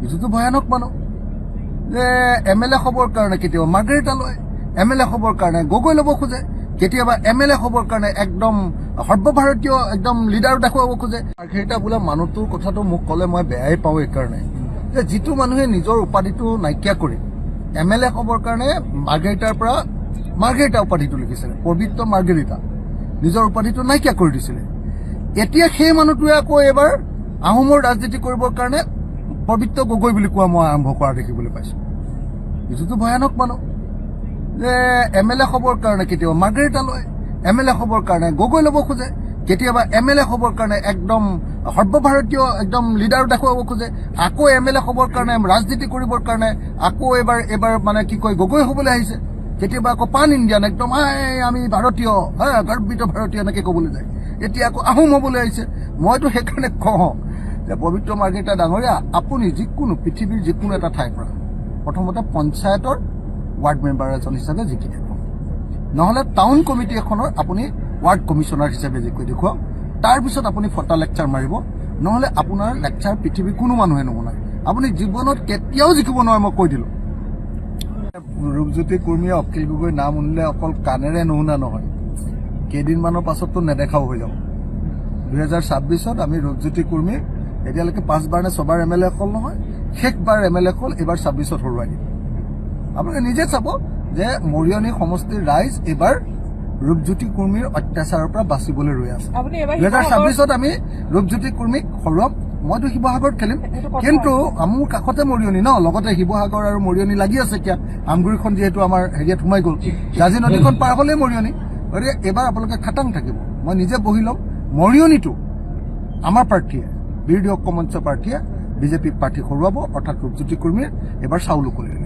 এইটোতো ভয়ানক মানুহ যে MLA হ'বৰ কাৰণে কেতিয়াবা মাৰ্গাৰেটা লয়, MLA হ'বৰ কাৰণে গগৈ ল'ব খোজে, কেতিয়াবা MLA হ'বৰ কাৰণে একদম সৰ্বভাৰতীয় একদম লিডাৰ দেখুৱাব খোজে। মাৰ্গাৰেটা বোলা মানুহটোৰ কথাটো মোক ক'লে মই বেয়াই পাওঁ এইকাৰণে যে যিটো মানুহে নিজৰ উপাধিটো নাইকিয়া কৰি MLA হ'বৰ কাৰণে মাৰ্গাৰেটাৰ পৰা মাৰ্গাৰেটা উপাধিটো লিখিছিলে, পবিত্ৰ মাৰ্গাৰেটা, নিজৰ উপাধিটো নাইকিয়া কৰি দিছিলে। এতিয়া সেই মানুহটোৱে আকৌ এবাৰ আহোমৰ ৰাজনীতি কৰিবৰ কাৰণে পবিত্ৰ গগৈ বুলি কোৱা মই আৰম্ভ কৰা দেখিবলৈ পাইছোঁ। এইটোতো ভয়ানক মানুহ যে MLA হ'বৰ কাৰণে কেতিয়াবা মাৰ্গাৰেটা লয়, MLA হ'বৰ কাৰণে গগৈ ল'ব খোজে, কেতিয়াবা MLA হ'বৰ কাৰণে একদম সৰ্বভাৰতীয় একদম লিডাৰ দেখুৱাব খোজে, আকৌ MLA হ'বৰ কাৰণে ৰাজনীতি কৰিবৰ কাৰণে আকৌ এবাৰ মানে কি কয় গগৈ হ'বলৈ আহিছে, কেতিয়াবা আকৌ পান ইণ্ডিয়ান একদম আমি ভাৰতীয় গৰ্বিত ভাৰতীয় এনেকৈ ক'বলৈ যায়, এতিয়া আকৌ আহোম হ'বলৈ আহিছে। মইতো সেইকাৰণে কওঁ যে পবিত্ৰ মাৰ্গাৰেটা ডাঙৰীয়া, আপুনি যিকোনো পৃথিৱীৰ যিকোনো এটা ঠাইৰ পৰা প্ৰথমতে পঞ্চায়তৰ ৱাৰ্ড মেম্বাৰ এজন হিচাপে জিকি দেখুৱাওক, নহ'লে টাউন কমিটি এখনৰ আপুনি ৱাৰ্ড কমিশ্যনাৰ হিচাপে জিকি দেখুৱাওক, তাৰপিছত আপুনি ফটা লেকচাৰ মাৰিব, নহ'লে আপোনাৰ লেকচাৰ পৃথিৱীৰ কোনো মানুহে নুশুনায়। আপুনি জীৱনত কেতিয়াও জিকিব নোৱাৰে, মই কৈ দিলোঁ। ৰূপজ্যোতি কুৰ্মীয়ে অখিল গগৈ নাম শুনিলে অকল কাণেৰে নুশুনা নহয়, কেইদিনমানৰ পাছততো নেদেখাও হৈ যাব। 2026 আমি ৰূপজ্যোতি কুৰ্মীৰ এতিয়ালৈকে 5বাৰ নে 6বাৰ MLA হ'ল নহয়, শেষবাৰ MLA হ'ল এইবাৰ 26ত হৰুৱাই দিম। আপোনালোকে নিজে চাব যে মৰিয়নি সমষ্টিৰ ৰাইজ এইবাৰ ৰূপজ্যোতি কুৰ্মীৰ অত্যাচাৰৰ পৰা বাচিবলৈ ৰৈ আছে। 2026ত আমি ৰূপজ্যোতি কুৰ্মীক হৰুৱাম। মইতো শিৱসাগৰত খেলিম, কিন্তু মোৰ কাষতে মৰিয়নি ন, লগতে শিৱসাগৰ আৰু মৰিয়নি লাগি আছে। এতিয়া আমগুৰিখন যিহেতু আমাৰ হেৰিয়াত সোমাই গ'ল, জাঁজি নদীখন পাৰ হ'লেই মৰিয়নি। গতিকে এইবাৰ আপোনালোকে খাটাং থাকিব, মই নিজে বহি ল'ম। মৰিয়নিটো আমাৰ প্ৰাৰ্থীয়ে, বিৰোধী ঐক্য মঞ্চ প্ৰাৰ্থীয়ে বিজেপি প্ৰাৰ্থী হৰুৱাব, অৰ্থাৎ ৰূপজ্যোতি কুৰ্মীৰ এইবাৰ চাউল উকলিব।